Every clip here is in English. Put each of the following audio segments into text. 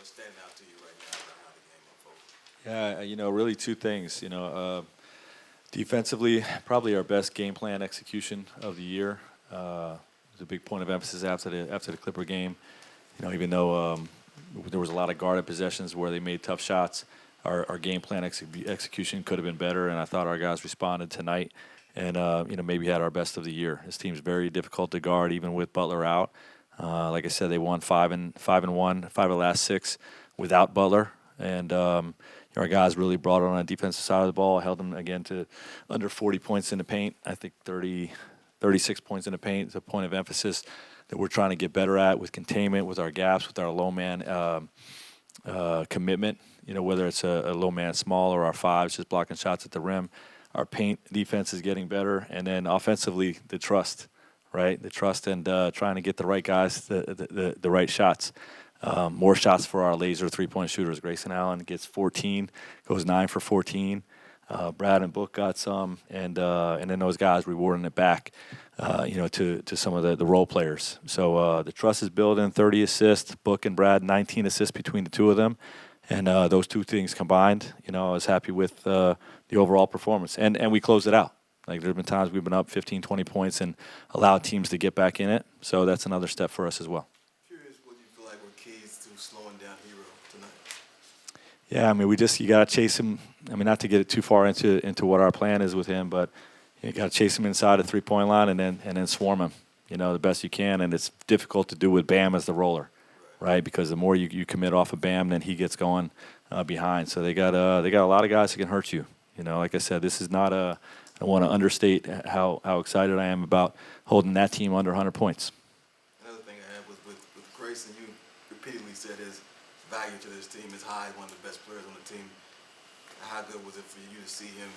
What's standing out to you right now about how the game unfolded? Yeah, really two things. Defensively, probably our best game plan execution of the year. It was a big point of emphasis after the Clipper game. Even though there was a lot of guarded possessions where they made tough shots, our game plan execution could have been better, and I thought our guys responded tonight and maybe had our best of the year. This team's very difficult to guard, even with Butler out. Like I said, they won 5-1, 5 of the last 6 without Butler, and our guys really brought it on the defensive side of the ball, held them again to under 40 points in the paint. I think 36 points in the paint is a point of emphasis that we're trying to get better at with containment, with our gaps, with our low man commitment. Whether it's a low man small or our fives just blocking shots at the rim. Our paint defense is getting better, and then offensively, the trust, right? The trust and trying to get the right guys, the right shots. More shots for our laser three-point shooters. Grayson Allen gets 14, goes 9 for 14. Brad and Book got some, and then those guys rewarding it back, to some of the role players. So the trust is building. 30 assists. Book and Brad 19 assists between the two of them, and those two things combined, I was happy with the overall performance, and we closed it out. Like there've been times we've been up 15, 20 points and allowed teams to get back in it. So that's another step for us as well. Slowing down Hero tonight? Yeah, you got to chase him. Not to get it too far into what our plan is with him, but you got to chase him inside the three-point line and then swarm him, the best you can. And it's difficult to do with Bam as the roller, right? Because the more you commit off of Bam, then he gets going behind. So they got a lot of guys who can hurt you. Like I said, this is not a. I want to understate how excited I am about holding that team under 100 points. Another thing I had was with Grayson, you repeatedly said his value to this team is high, one of the best players on the team. How good was it for you to see him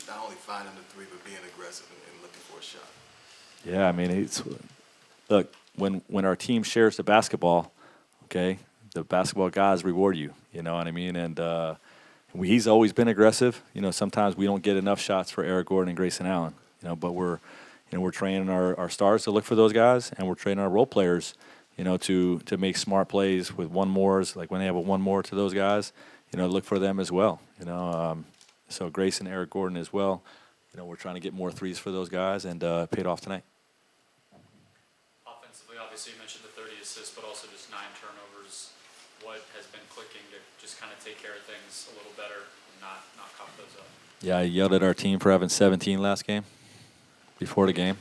not only finding the three, but being aggressive and looking for a shot? Yeah, look, when our team shares the basketball, okay, the basketball guys reward you, you know what I mean? And he's always been aggressive. Sometimes we don't get enough shots for Eric Gordon and Grayson Allen, but we're training our stars to look for those guys, and we're training our role players to make smart plays with one mores, like when they have a one more to those guys, look for them as well. So Grayson, Eric Gordon as well. We're trying to get more threes for those guys, and paid off tonight. Offensively, obviously you mentioned the 30 assists, but also just 9 turnovers. What has been clicking to just kind of take care of things a little better and not cough those up? Yeah, I yelled at our team for having 17 last game, before the game.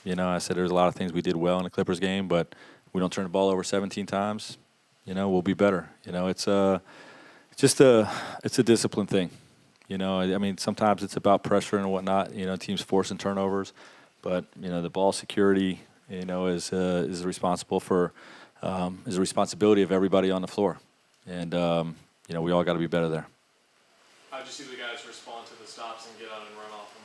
I said there's a lot of things we did well in the Clippers game, but we don't turn the ball over 17 times, we'll be better. It's a discipline thing. Sometimes it's about pressure and whatnot, teams forcing turnovers, but, the ball security, is responsible for, is a responsibility of everybody on the floor. And, we all got to be better there. How did you see the guys respond to the stops and get out and run off them?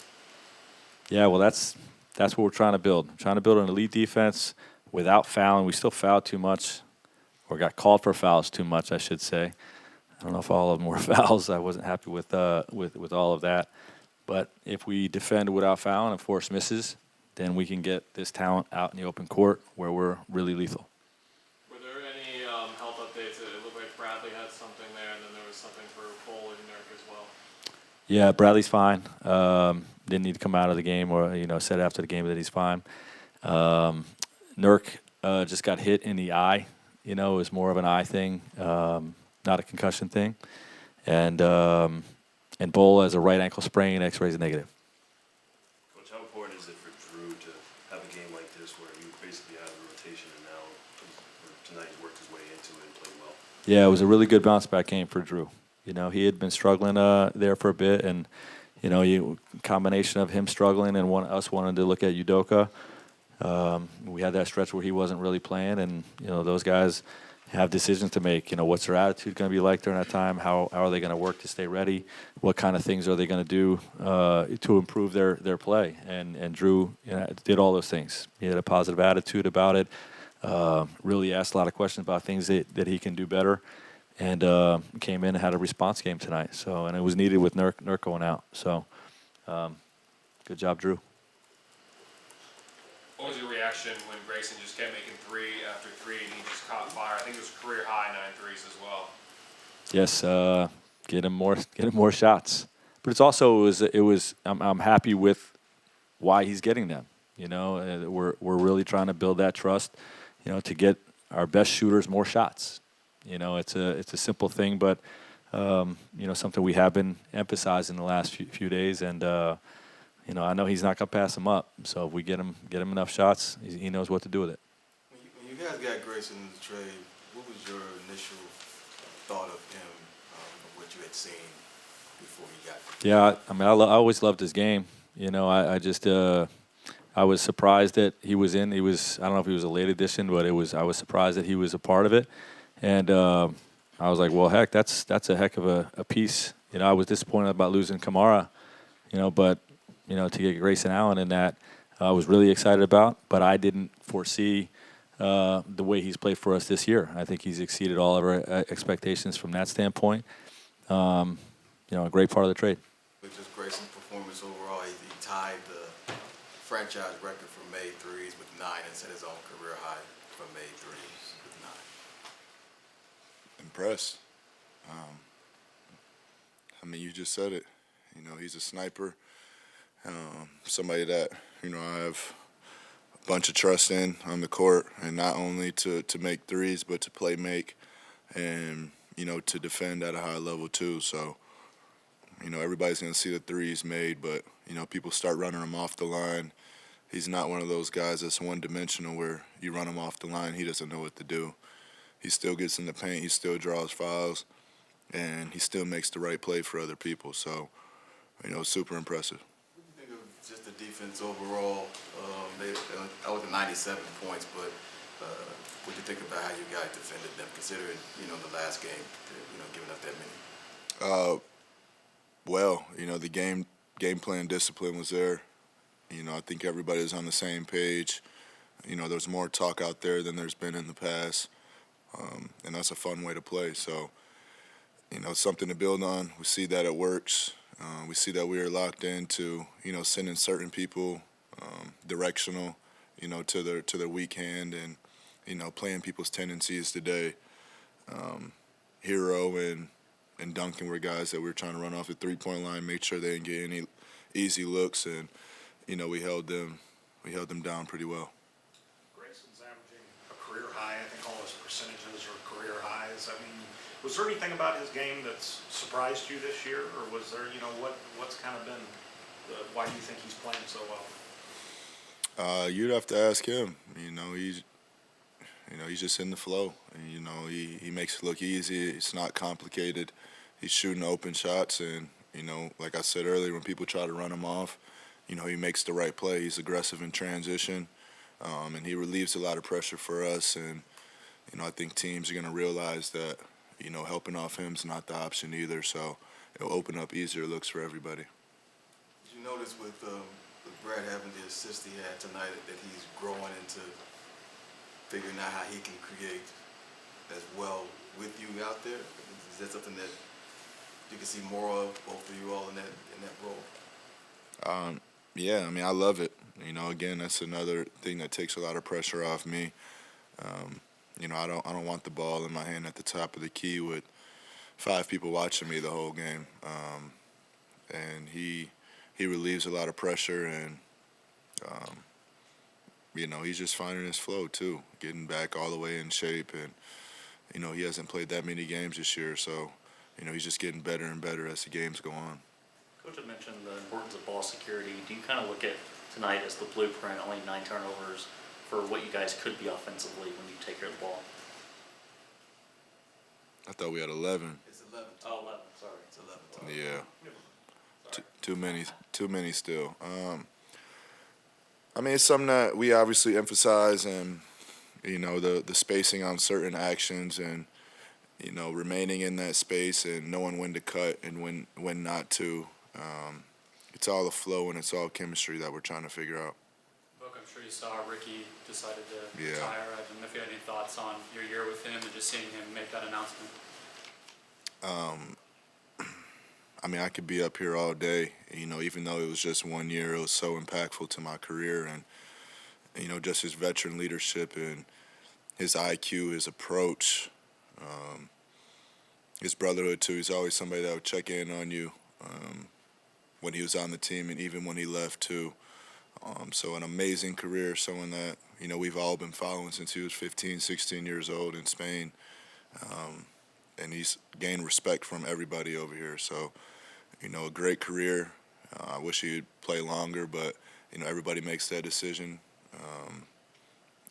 Yeah, well, that's what we're trying to build. I'm trying to build an elite defense without fouling. We still fouled too much, or got called for fouls too much, I should say. I don't know if all of them were fouls. I wasn't happy with all of that. But if we defend without fouling and force misses, then we can get this talent out in the open court where we're really lethal. Were there any health updates? It looked like Bradley had something there, and then there was something for Cole and Nurk as well. Yeah, Bradley's fine. Didn't need to come out of the game, or said after the game that he's fine. Nurk just got hit in the eye. It was more of an eye thing, not a concussion thing. And Bull has a right ankle sprain. X-rays negative. Coach, how important is it for Drew to have a game like this where he basically out of the rotation and now tonight he worked his way into it and played well? Yeah, it was a really good bounce back game for Drew. He had been struggling there for a bit, and combination of him struggling and us wanting to look at Udoka. We had that stretch where he wasn't really playing, and those guys have decisions to make. What's their attitude going to be like during that time? How are they going to work to stay ready? What kind of things are they going to do to improve their play? And Drew did all those things. He had a positive attitude about it. Really asked a lot of questions about things that he can do better, and came in and had a response game tonight. So, and it was needed with Nurk going out. So, good job, Drew. What was your reaction when Grayson just kept making 3 after 3 and he just caught fire. I think it was career high 9 threes as well. Yes, get him more shots. But it's also it was I'm happy with why he's getting them. You know, we're really trying to build that trust. You know, to get our best shooters more shots. You know, it's a simple thing, but you know, something we have been emphasizing the last few days, and you know, I know he's not gonna pass them up. So if we get him enough shots, he knows what to do with it. When you guys got Grayson in the trade, what was your initial thought of him, of what you had seen before he got there? Yeah, I mean, I always loved his game. You know, I just I was surprised that he was in. I don't know if he was a late addition, but I was surprised that he was a part of it. And I was like, well, heck, that's a heck of a piece. You know, I was disappointed about losing Kamara, you know, but, you know, to get Grayson Allen in that, I was really excited about. But I didn't foresee the way he's played for us this year. I think he's exceeded all of our expectations from that standpoint. You know, a great part of the trade. With just Grayson's performance overall, he tied the franchise record for made threes with 9 and set his own career high for made threes with 9. Impressed. I mean, you just said it. You know, he's a sniper. Somebody that, you know, I have a bunch of trust in on the court, and not only to make threes, but to play make and, you know, to defend at a high level too. So, you know, everybody's going to see the threes made, but, you know, people start running him off the line. He's not one of those guys that's one-dimensional where you run him off the line, he doesn't know what to do. He still gets in the paint, he still draws fouls, and he still makes the right play for other people. So, you know, super impressive. What do you think of just the defense overall? I was at 97 points, but what do you think about how you guys defended them, considering, you know, the last game, you know, giving up that many? Well, you know, the game plan discipline was there. You know, I think everybody was on the same page. You know, there's more talk out there than there's been in the past, and that's a fun way to play. So, you know, it's something to build on. We see that it works. We see that we are locked into, you know, sending certain people directional, you know, to their weak hand, and, you know, playing people's tendencies today. Hero and Duncan were guys that we were trying to run off the three-point line, make sure they didn't get any easy looks, and, you know, we held them down pretty well. Grayson's averaging a career high. I think all his percentages are career highs. I mean, was there anything about his game that's surprised you this year, or was there, you know, what's kind of been why do you think he's playing so well? You'd have to ask him. You know, he's just in the flow. And, you know, he makes it look easy. It's not complicated. He's shooting open shots, and, you know, like I said earlier, when people try to run him off, you know, he makes the right play. He's aggressive in transition, and he relieves a lot of pressure for us. And, you know, I think teams are going to realize that, you know, helping off him's not the option either. So it'll open up easier looks for everybody. Did you notice with Brad having the assist he had tonight that he's growing into figuring out how he can create as well with you out there? Is that something that you can see more of, both of you all in that role? Yeah, I mean, I love it. You know, again, that's another thing that takes a lot of pressure off me. You know, I don't want the ball in my hand at the top of the key with 5 people watching me the whole game. And he relieves a lot of pressure, and you know, he's just finding his flow too, getting back all the way in shape. And, you know, he hasn't played that many games this year, so, you know, he's just getting better and better as the games go on. Coach had mentioned the importance of ball security. Do you kind of look at tonight as the blueprint, only 9 turnovers, for what you guys could be offensively when you take care of the ball? I thought we had 11. It's 11. Oh, 11, sorry. It's 11. Yeah. Too many still. I mean, it's something that we obviously emphasize, and, you know, the spacing on certain actions, and, you know, remaining in that space and knowing when to cut and when not to. It's all a flow and it's all chemistry that we're trying to figure out. Look, I'm sure you saw Ricky decided to Yeah. retire. I don't know if you had any thoughts on your year with him and just seeing him make that announcement. I mean, I could be up here all day, you know, even though it was just 1 year, it was so impactful to my career, and, you know, just his veteran leadership and his IQ, his approach, his brotherhood too. He's always somebody that would check in on you when he was on the team and even when he left too. So an amazing career, someone that, we've all been following since he was 15, 16 years old in Spain. And he's gained respect from everybody over here. So, a great career. I wish he'd play longer, but, everybody makes that decision.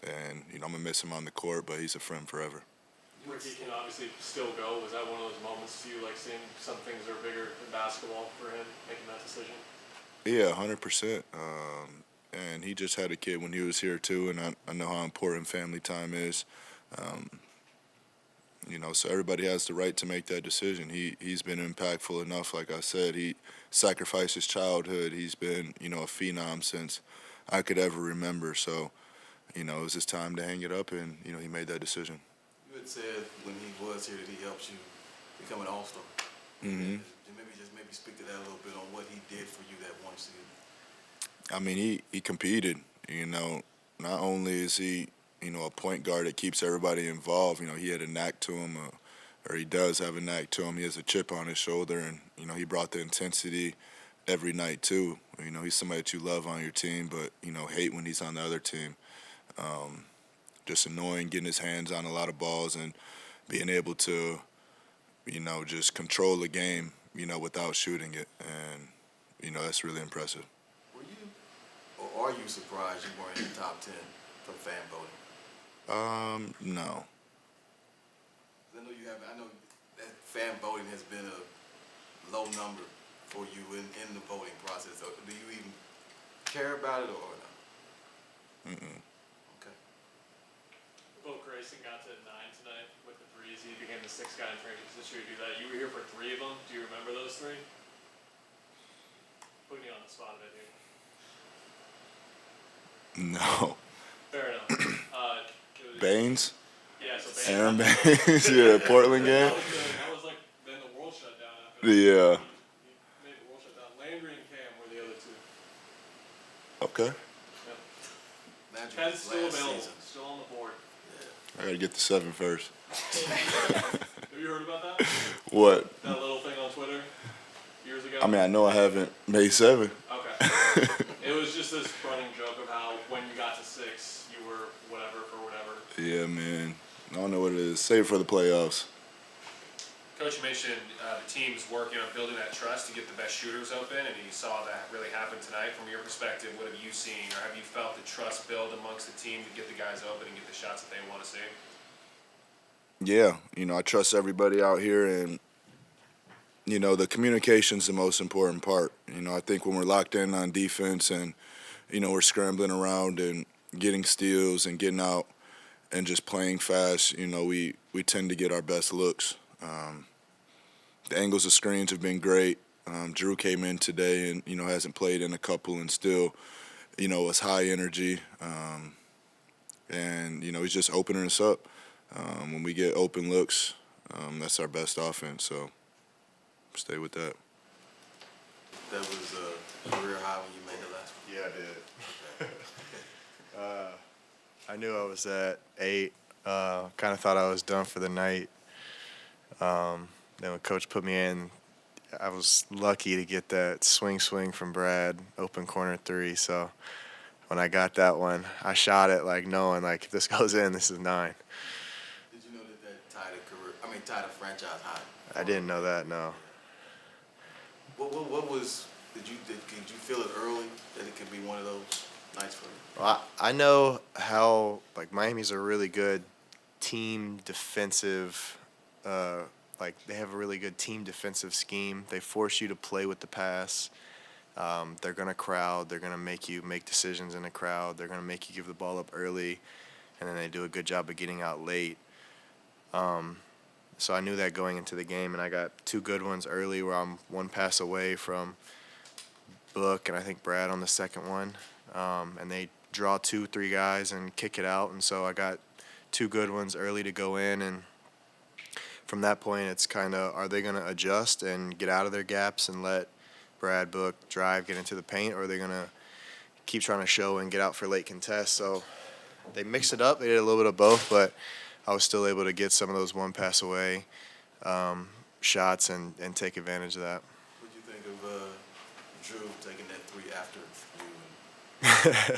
And, I'm going to miss him on the court, but he's a friend forever. Ricky can obviously still go. Was that one of those moments to you, like seeing some things are bigger than basketball for him, making that decision? Yeah, 100%. And he just had a kid when he was here too, and I know how important family time is. So everybody has the right to make that decision. He's been impactful enough, like I said. He sacrificed his childhood. He's been, a phenom since I could ever remember. So, it was his time to hang it up, and, he made that decision. You had said when he was here that he helped you become an all-star. Mm-hmm. Maybe speak to that a little bit on what he did for you that one season. I mean, he competed. Not only is he, a point guard that keeps everybody involved. He had a knack to him, or he does have a knack to him. He has a chip on his shoulder, and, he brought the intensity every night too. He's somebody that you love on your team, but, hate when he's on the other team. Just annoying, getting his hands on a lot of balls and being able to, just control the game, without shooting it. And, that's really impressive. Were you, or are you surprised you weren't in the top 10 for fan voting? No. I know that fan voting has been a low number for you in the voting process. So do you even care about it or no? Mm-mm. Okay. Both Grayson got to 9 tonight with the threes. He became the 6th guy in training this year to do that. You were here for 3 of them. Do you remember those 3? Putting you on the spot a bit here. No. Fair enough. Baines? Yeah, so Baines. Aaron Baines, yeah, Portland game. That was like, then the world shut down after Yeah. he made the world shut down. Landry and Cam were the other 2. Okay. Magic Ken's was still last available, season. still on the board. I got to get the 7 first. Have you heard about that? What? That little thing on Twitter years ago? I mean, I know I haven't made 7. Okay. It was just this running joke of how when you got to 6, you were whatever for whatever. Yeah, man. I don't know what it is. Save it for the playoffs. Coach, you mentioned the team's working on building that trust to get the best shooters open, and you saw that really happen tonight. From your perspective, what have you seen, or have you felt the trust build amongst the team to get the guys open and get the shots that they want to see? Yeah, I trust everybody out here, and, the communication's the most important part. I think when we're locked in on defense and, we're scrambling around and getting steals and getting out and just playing fast, we tend to get our best looks. The angles of screens have been great. Drew came in today and, hasn't played in a couple and still, was high energy. And, he's just opening us up. When we get open looks, that's our best offense. So stay with that. That was a career high when you made the last one. Yeah, I did. I knew I was at 8. Kind of thought I was done for the night. Then when Coach put me in, I was lucky to get that swing from Brad, open corner 3. So when I got that one, I shot it knowing if this goes in, this is 9. Did you know that tied a franchise high? I didn't know that, no. What was, did you feel it early that it could be one of those nights for you? Well, I know how Miami's a really good team defensive. They have a really good team defensive scheme. They force you to play with the pass. They're gonna crowd. They're gonna make you make decisions in a crowd. They're gonna make you give the ball up early, and then they do a good job of getting out late. So I knew that going into the game, and I got 2 good ones early where I'm 1 pass away from Book and I think Brad on the second one. And they draw 2-3 guys and kick it out, and so I got 2 good ones early to go in, and from that point it's kind of, are they going to adjust and get out of their gaps and let Brad, Book drive, get into the paint, or are they going to keep trying to show and get out for late contests? So they mixed it up. They did a little bit of both, but I was still able to get some of those one pass away shots and take advantage of that. What do you think of Drew taking that three after you?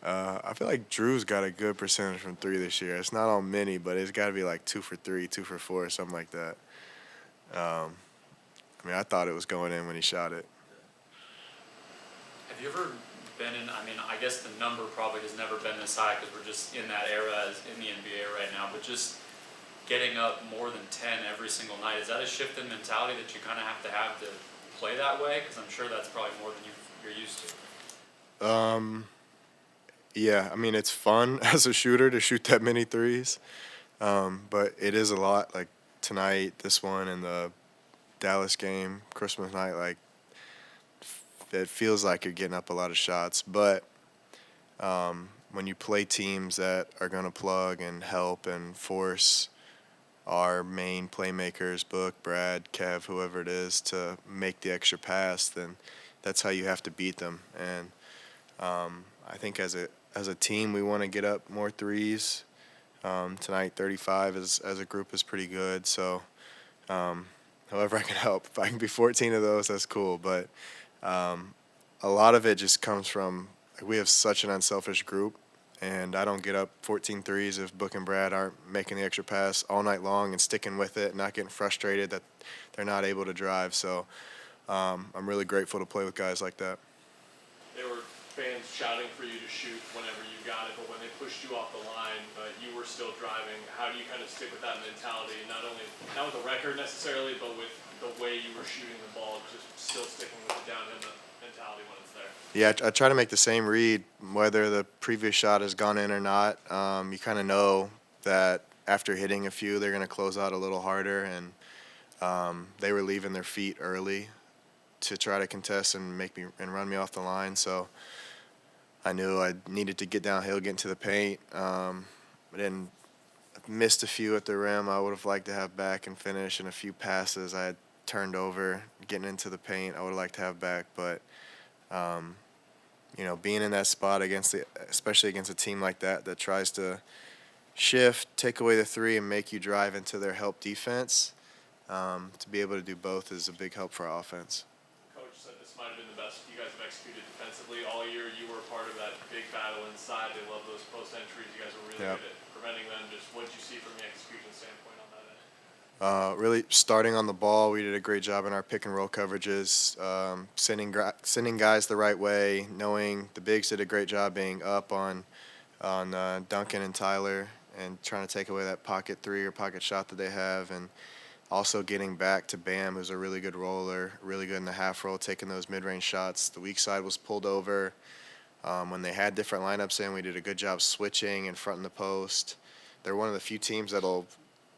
I feel like Drew's got a good percentage from three this year. It's not on many, but it's got to be like 2 for 3, 2 for 4, something like that. I mean, I thought it was going in when he shot it. Have you ever been in, I mean, I guess the number probably has never been this high because we're just in that era as in the NBA right now, but just getting up more than 10 every single night, is that a shift in mentality that you kind of have to play that way? Because I'm sure that's probably more than you're used to. Yeah, I mean, it's fun as a shooter to shoot that many threes, but it is a lot. Like tonight, this one, and the Dallas game, Christmas night, like it feels like you're getting up a lot of shots. But when you play teams that are going to plug and help and force our main playmakers, Book, Brad, Kev, whoever it is, to make the extra pass, then that's how you have to beat them. And I think as a team, we want to get up more threes. Tonight, 35 as a group is pretty good. So however I can help. If I can be 14 of those, that's cool. But a lot of it just comes from we have such an unselfish group, and I don't get up 14 threes if Book and Brad aren't making the extra pass all night long and sticking with it, not getting frustrated that they're not able to drive. So I'm really grateful to play with guys like that. There were fans shouting for you to shoot whenever you got it, but when they pushed you off the line, but you were still driving. How do you kind of stick with that mentality? Not with the record necessarily, but with the way you were shooting the ball, just still sticking with the downhill mentality when it's there. Yeah, I try to make the same read, whether the previous shot has gone in or not. You kind of know that after hitting a few, they're going to close out a little harder, and they were leaving their feet early to try to contest and run me off the line. So I knew I needed to get downhill, get into the paint. I missed a few at the rim I would have liked to have back and finish, and a few passes I had turned over getting into the paint I would have liked to have back. But being in that spot especially against a team like that tries to shift, take away the three, and make you drive into their help defense, to be able to do both is a big help for our offense. Coach said this might have been the best you guys have executed defensively all year. You were part of that big battle inside. They love those post entries. You guys were really good at preventing them. Just what did you see from the execution standpoint on that end? Really starting on the ball, we did a great job in our pick and roll coverages, sending guys the right way, knowing the bigs did a great job being up on Duncan and Tyler and trying to take away that pocket three or pocket shot that they have, and also getting back to Bam, who's a really good roller, really good in the half roll, taking those mid-range shots. The weak side was pulled over. When they had different lineups in, we did a good job switching in front of the post. They're one of the few teams that'll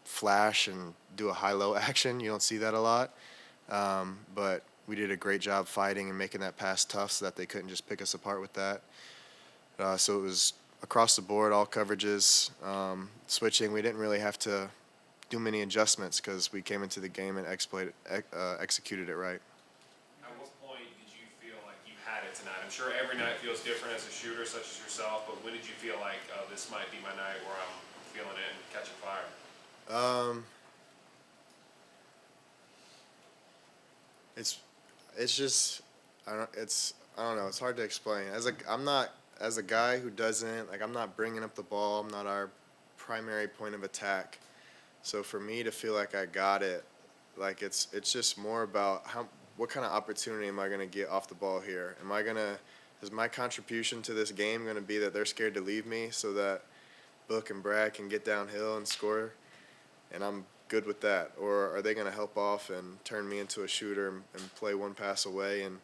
flash and do a high-low action. You don't see that a lot. But we did a great job fighting and making that pass tough so that they couldn't just pick us apart with that. So it was across the board, all coverages, switching. We didn't really have to do many adjustments because we came into the game and executed it right. At what point did you feel like you had it tonight? I'm sure every night feels different as a shooter such as yourself, but when did you feel like, oh, this might be my night where I'm feeling it and catching fire? It's just I don't know. It's hard to explain. I'm a guy who doesn't I'm not bringing up the ball. I'm not our primary point of attack. So for me to feel like I got it, it's just more about what kind of opportunity am I going to get off the ball here? Is my contribution to this game going to be that they're scared to leave me so that Book and Brad can get downhill and score, and I'm good with that? Or are they going to help off and turn me into a shooter and play one pass away? And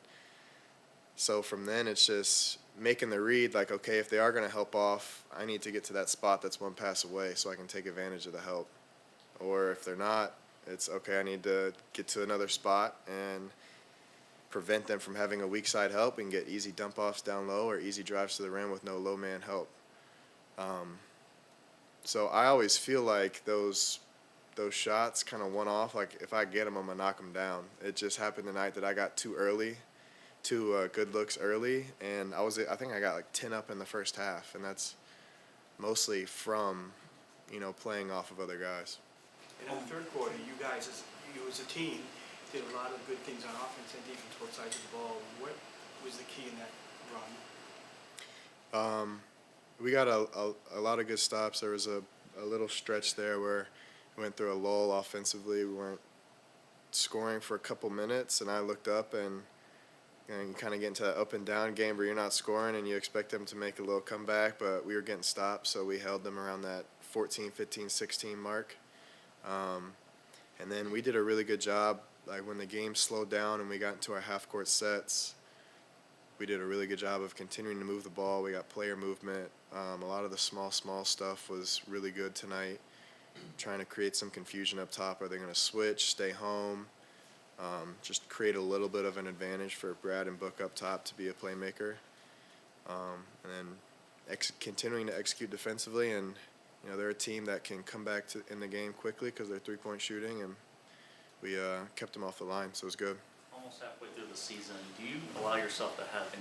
so from then it's just making the read, okay, if they are going to help off, I need to get to that spot that's one pass away so I can take advantage of the help. Or if they're not, it's okay, I need to get to another spot and prevent them from having a weak side help and get easy dump offs down low or easy drives to the rim with no low man help. So I always feel like those shots kind of one off. If I get them, I'm gonna knock them down. It just happened tonight that I got two good looks early, and I think I got 10 up in the first half, and that's mostly from, playing off of other guys. And in the third quarter, you guys, you as a team, did a lot of good things on offense and defense, both sides of the ball. What was the key in that run? We got a lot of good stops. There was a little stretch there where we went through a lull offensively. We weren't scoring for a couple minutes, and I looked up, and you kind of get into that up and down game where you're not scoring and you expect them to make a little comeback, but we were getting stopped, so we held them around that 14, 15, 16 mark. And then we did a really good job. Like when the game slowed down and we got into our half-court sets, we did a really good job of continuing to move the ball. We got player movement. A lot of the small stuff was really good tonight. Trying to create some confusion up top. Are they going to switch, stay home? Just create a little bit of an advantage for Brad and Book up top to be a playmaker. And then continuing to execute defensively. And, they're a team that can come back in the game quickly because they're three-point shooting. And we kept them off the line, so it was good. Almost halfway through the season, do you allow yourself to have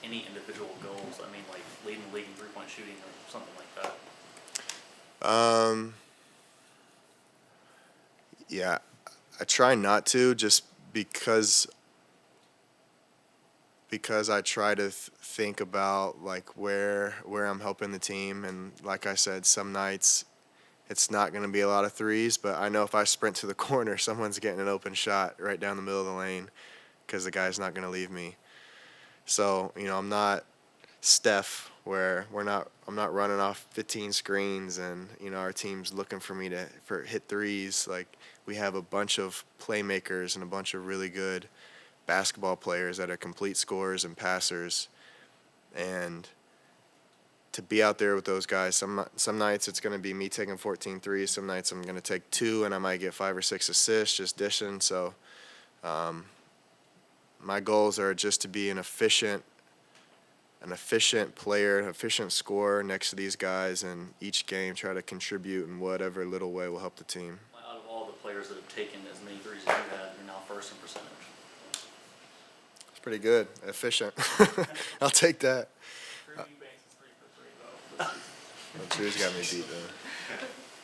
any individual goals? I mean, like leading the league in three-point shooting or something like that? Yeah, I try not to, just because I try to think about like where I'm helping the team, and like I said, some nights it's not going to be a lot of threes, but I know if I sprint to the corner, someone's getting an open shot right down the middle of the lane because the guy's not going to leave me. So, I'm not Steph where I'm not running off 15 screens and, our team's looking for me for hit threes. Like, we have a bunch of playmakers and a bunch of really good basketball players that are complete scorers and passers. And to be out there with those guys, some nights it's going to be me taking 14 threes. Some nights I'm going to take 2 and I might get 5 or 6 assists just dishing. So my goals are just to be an efficient player, an efficient scorer next to these guys, and each game try to contribute in whatever little way will help the team. Out of all the players that have taken as many threes as you have, you're now first in percentage. It's pretty good, efficient. I'll take that. Drew's got me beat though.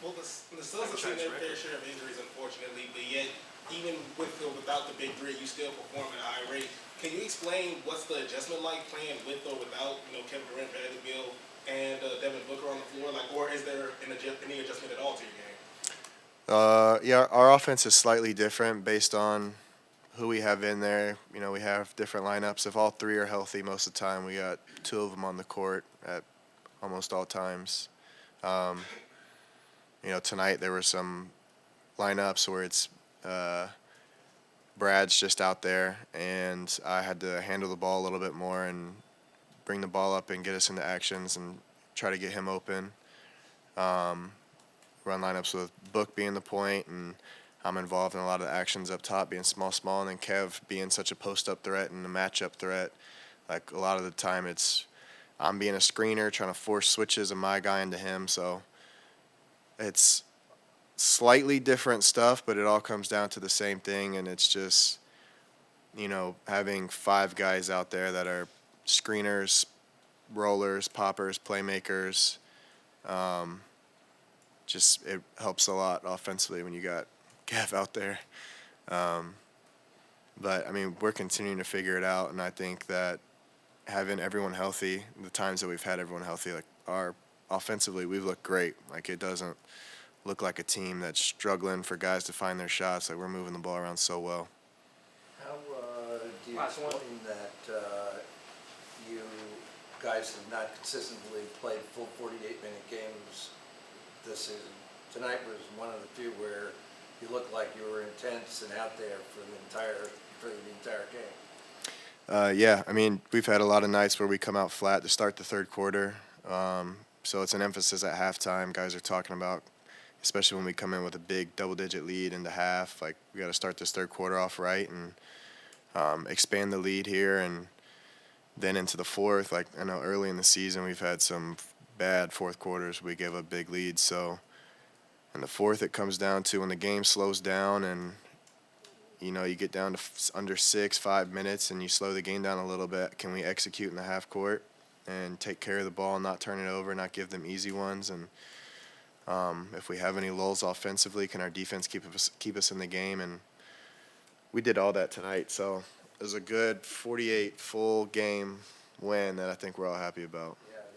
Well, the Suns have seen their fair share of injuries, unfortunately, but yet, even with or without the big three, you still perform at a high rate. Can you explain what's the adjustment like playing with or without, Kevin Durant, Bradley Beal, and Devin Booker on the floor? Or is there any adjustment at all to your game? Yeah, our offense is slightly different based on who we have in there. We have different lineups. If all 3 are healthy most of the time, we got 2 of them on the court at almost all times. Tonight there were some lineups where it's Brad's just out there, and I had to handle the ball a little bit more and bring the ball up and get us into actions and try to get him open. Run lineups with Book being the point, and I'm involved in a lot of the actions up top, being small, and then Kev being such a post-up threat and a matchup threat. Like, a lot of the time I'm being a screener, trying to force switches of my guy into him. So it's slightly different stuff, but it all comes down to the same thing, and it's just, having 5 guys out there that are screeners, rollers, poppers, playmakers. Just it helps a lot offensively when you got Kev out there. But, we're continuing to figure it out, and I think that having everyone healthy, the times that we've had everyone healthy, like offensively, we've looked great. Like, it doesn't look like a team that's struggling for guys to find their shots. Like, we're moving the ball around so well. How do you explain that you guys have not consistently played full 48-minute games this season? Tonight was one of the few where you looked like you were intense and out there for the entire game. Yeah, we've had a lot of nights where we come out flat to start the third quarter. So it's an emphasis at halftime. Guys are talking about, especially when we come in with a big double-digit lead into half, like, we got to start this third quarter off right and expand the lead here. And then into the fourth, like, I know early in the season we've had some bad fourth quarters. We gave up big leads. So in the fourth, it comes down to when the game slows down and, you get down to under 5 minutes and you slow the game down a little bit. Can we execute in the half court? and take care of the ball, not turn it over, not give them easy ones. And if we have any lulls offensively, can our defense keep us in the game? And we did all that tonight. So it was a good 48 full game win that I think we're all happy about. Yeah,